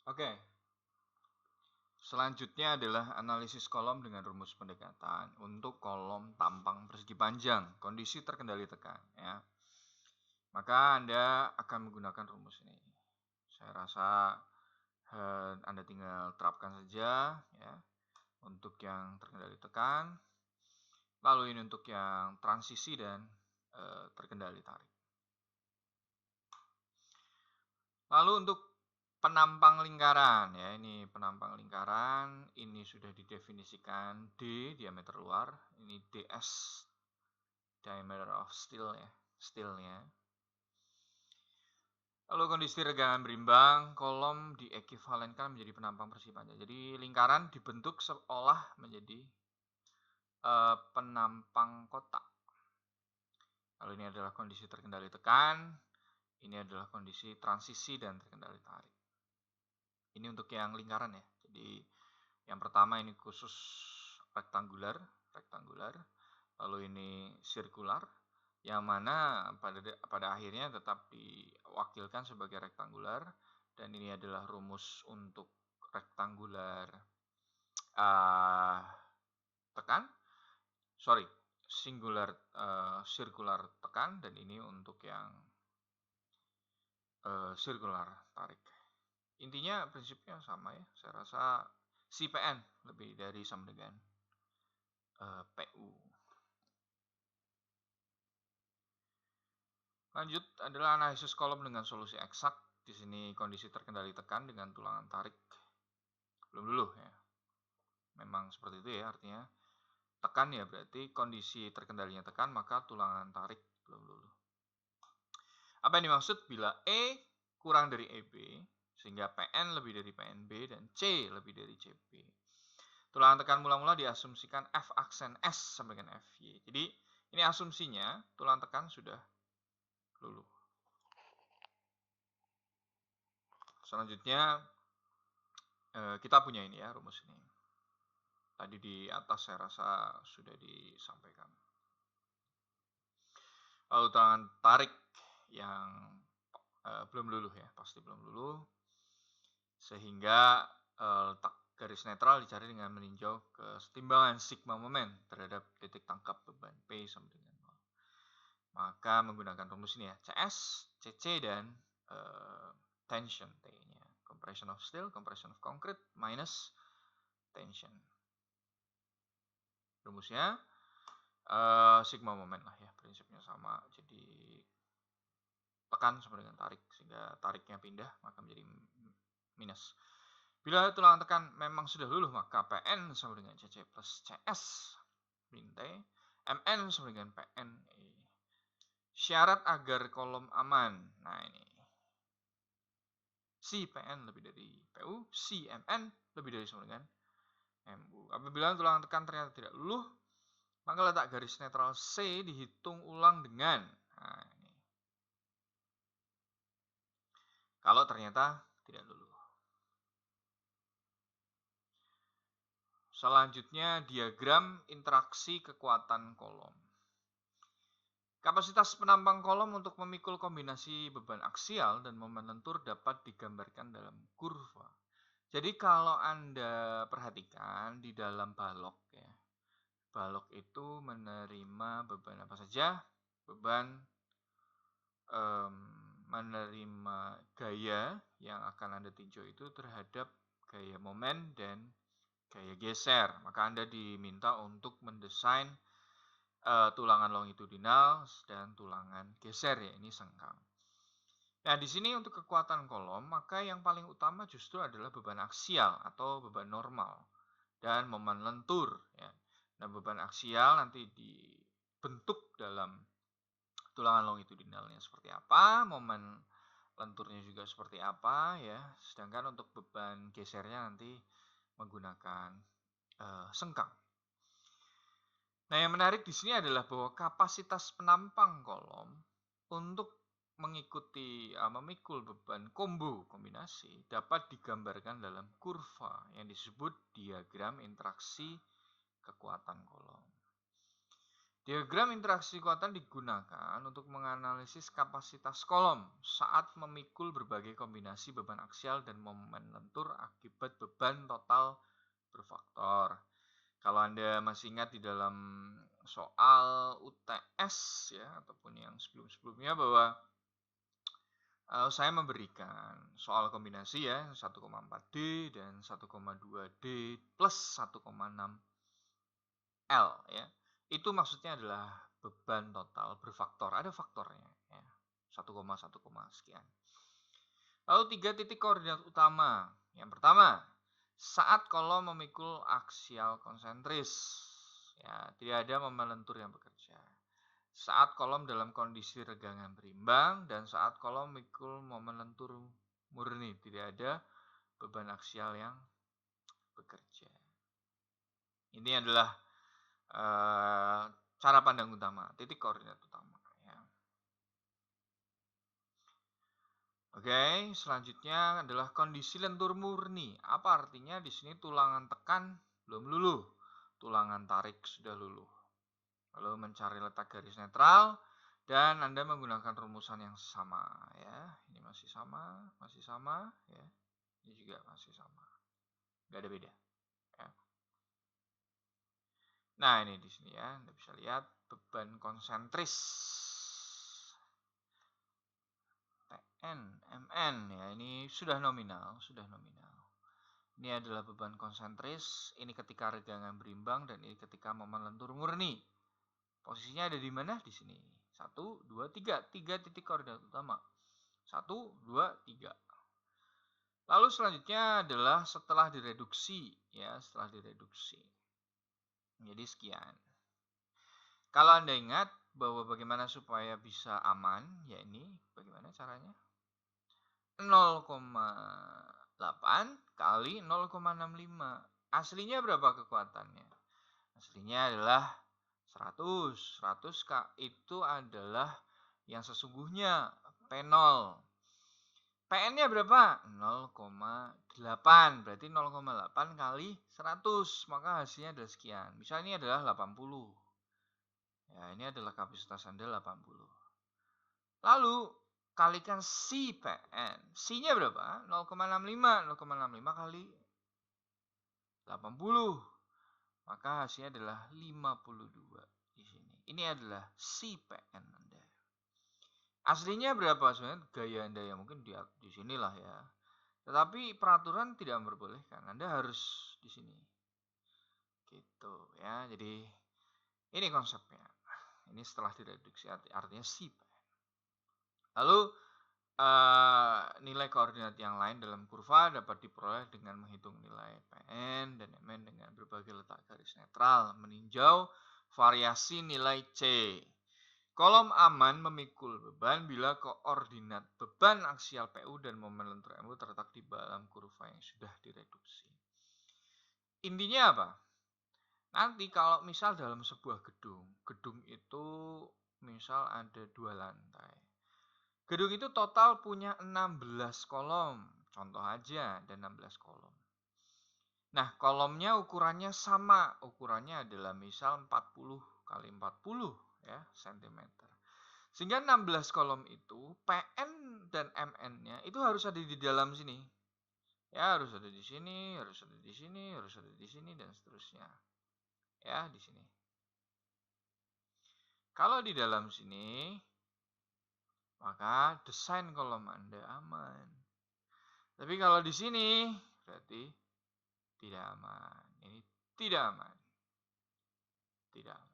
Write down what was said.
Oke, selanjutnya adalah analisis kolom dengan rumus pendekatan untuk kolom tampang persegi panjang, kondisi terkendali tekan ya. Maka Anda akan menggunakan rumus ini. Saya rasa Anda tinggal terapkan saja ya untuk yang terkendali tekan. Lalu ini untuk yang transisi dan terkendali tarik. Lalu untuk penampang lingkaran ya, ini penampang lingkaran, ini sudah didefinisikan D diameter luar, ini DS diameter of steel ya, steelnya. Lalu kondisi regangan berimbang, kolom diekivalenkan menjadi penampang persegi panjang. Jadi lingkaran dibentuk seolah menjadi penampang kotak. Lalu ini adalah kondisi terkendali tekan, ini adalah kondisi transisi dan terkendali tarik. Ini untuk yang lingkaran ya. Jadi yang pertama ini khusus rektangular. Lalu ini sirkular, yang mana pada akhirnya tetap diwakilkan sebagai rektangular. Dan ini adalah rumus untuk rektangular tekan. Singular sirkular tekan, dan ini untuk yang sirkular tarik. Intinya prinsipnya sama ya. Saya rasa si PN lebih dari sama dengan PU. Lanjut adalah analisis kolom dengan solusi eksak. Di sini kondisi terkendali tekan dengan tulangan tarik. Belum dulu ya. Memang seperti itu ya, artinya tekan ya berarti kondisi terkendalinya tekan, maka tulangan tarik belum dulu. Apa yang dimaksud bila E kurang dari EB, sehingga PN lebih dari PNB dan C lebih dari CB. Tulangan tekan mula-mula diasumsikan F aksen S sama dengan FY. Jadi ini asumsinya tulangan tekan sudah luluh. Selanjutnya kita punya ini ya, rumus ini. Tadi di atas saya rasa sudah disampaikan. Lalu tulangan tarik yang belum luluh ya, pasti belum luluh. Sehingga letak garis netral dicari dengan meninjau kesetimbangan sigma momen terhadap titik tangkap beban P sama dengan 0. Maka menggunakan rumus ini ya, CS, CC, dan tension T-nya. Compression of steel, compression of concrete, minus tension. Rumusnya sigma momen lah ya, prinsipnya sama. Jadi tekan sama dengan tarik, sehingga tariknya pindah maka menjadi minus. Bila tulangan tekan memang sudah luluh, maka PN sama dengan CC plus CS min T, MN sama dengan PN. Syarat agar kolom aman. Nah ini. Si PN lebih dari PU, si MN lebih dari sama dengan MU. Apabila tulangan tekan ternyata tidak luluh, maka letak garis netral C dihitung ulang dengan, nah ini. Kalau ternyata tidak luluh. Selanjutnya diagram interaksi kekuatan kolom. Kapasitas penampang kolom untuk memikul kombinasi beban aksial dan momen lentur dapat digambarkan dalam kurva. Jadi kalau Anda perhatikan di dalam balok ya, balok itu menerima beban apa saja, beban menerima gaya yang akan Anda tinjau itu terhadap gaya momen dan gaya geser. Maka Anda diminta untuk mendesain tulangan longitudinal dan tulangan geser ya, ini sengkang. Nah, di sini untuk kekuatan kolom, maka yang paling utama justru adalah beban aksial atau beban normal dan momen lentur ya. Nah, beban aksial nanti dibentuk dalam tulangan longitudinalnya seperti apa, momen lenturnya juga seperti apa ya. Sedangkan untuk beban gesernya nanti menggunakan sengkang. Nah, yang menarik di sini adalah bahwa kapasitas penampang kolom untuk mengikuti memikul beban kombinasi dapat digambarkan dalam kurva yang disebut diagram interaksi kekuatan kolom. Diagram interaksi kekuatan digunakan untuk menganalisis kapasitas kolom saat memikul berbagai kombinasi beban aksial dan momen lentur akibat beban total berfaktor. Kalau Anda masih ingat di dalam soal UTS ya ataupun yang sebelum-sebelumnya bahwa saya memberikan soal kombinasi ya 1,4D dan 1,2D plus 1,6 L ya. Itu maksudnya adalah beban total berfaktor. Ada faktornya ya. 1, sekian. Lalu 3 titik koordinat utama. Yang pertama, saat kolom memikul aksial konsentris. Ya, tidak ada momen lentur yang bekerja. Saat kolom dalam kondisi regangan berimbang dan saat kolom memikul momen lentur murni, tidak ada beban aksial yang bekerja. Ini adalah cara pandang utama, titik koordinat utama. Ya. Oke, selanjutnya adalah kondisi lentur murni. Apa artinya? Di sini tulangan tekan belum luluh, tulangan tarik sudah luluh. Lalu mencari letak garis netral dan Anda menggunakan rumusan yang sama ya. Ini masih sama ya. Ini juga masih sama. Nggak ada beda. Ya. Nah, ini di sini ya, Anda bisa lihat beban konsentris TN, MN ya, ini sudah nominal. Ini adalah beban konsentris, ini ketika regangan berimbang dan ini ketika momen lentur murni. Posisinya ada di mana? Di sini. 1, 2, 3. 3 titik koordinat utama. 1, 2, 3. Lalu selanjutnya adalah setelah direduksi ya, Jadi sekian. Kalau Anda ingat bahwa bagaimana supaya bisa aman, ya ini bagaimana caranya? 0,8 kali 0,65. Aslinya berapa kekuatannya? Aslinya adalah 100. 100 itu adalah yang sesungguhnya P0. PN-nya berapa? 0,8. Berarti 0,8 kali 100. Maka hasilnya adalah sekian. Misalnya ini adalah 80. Ya, ini adalah kapasitas Anda 80. Lalu kalikan si PN. Si-nya berapa? 0,65. 0,65 kali 80. Maka hasilnya adalah 52 di sini. Ini adalah si PN Anda. Aslinya berapa sebenarnya gaya Anda ya mungkin di sinilah ya. Tetapi peraturan tidak memperbolehkan. Anda harus di sini. Gitu ya. Jadi ini konsepnya. Ini setelah direduksi artinya si PN. Lalu nilai koordinat yang lain dalam kurva dapat diperoleh dengan menghitung nilai PN dan MN dengan berbagai letak garis netral, meninjau variasi nilai C. Kolom aman memikul beban bila koordinat beban aksial PU dan momen lentur MU terletak di dalam kurva yang sudah direduksi. Intinya apa? Nanti kalau misal dalam sebuah gedung itu misal ada 2 lantai. Gedung itu total punya 16 kolom, contoh aja ada 16 kolom. Nah, kolomnya ukurannya sama, ukurannya adalah misal 40 kali 40 ya, cm. Sehingga 16 kolom itu PN dan MN-nya itu harus ada di dalam sini. Ya, harus ada di sini, harus ada di sini, harus ada di sini dan seterusnya. Ya, di sini. Kalau di dalam sini maka desain kolom Anda aman. Tapi kalau di sini berarti tidak aman. Ini tidak aman. Tidak aman.